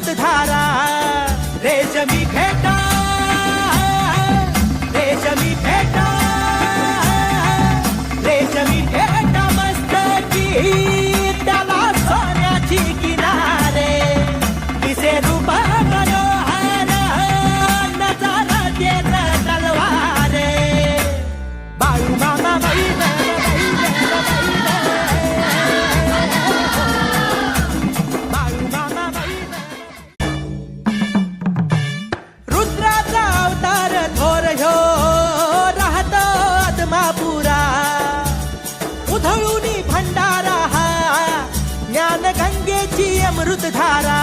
अमृतधारा रेशमी फेटा रेशमी फेटा रेशमी फेटा मस्तकी त्याला सोन्याची किनारे दिसे रूप मनोहर नजारा देत तलवारे बाळू मामा रुद्राचा अवतार थोर ह्यो राहतो आत्मापुरा उधळूनी भंडारा हा ज्ञान गंगेची अमृतधारा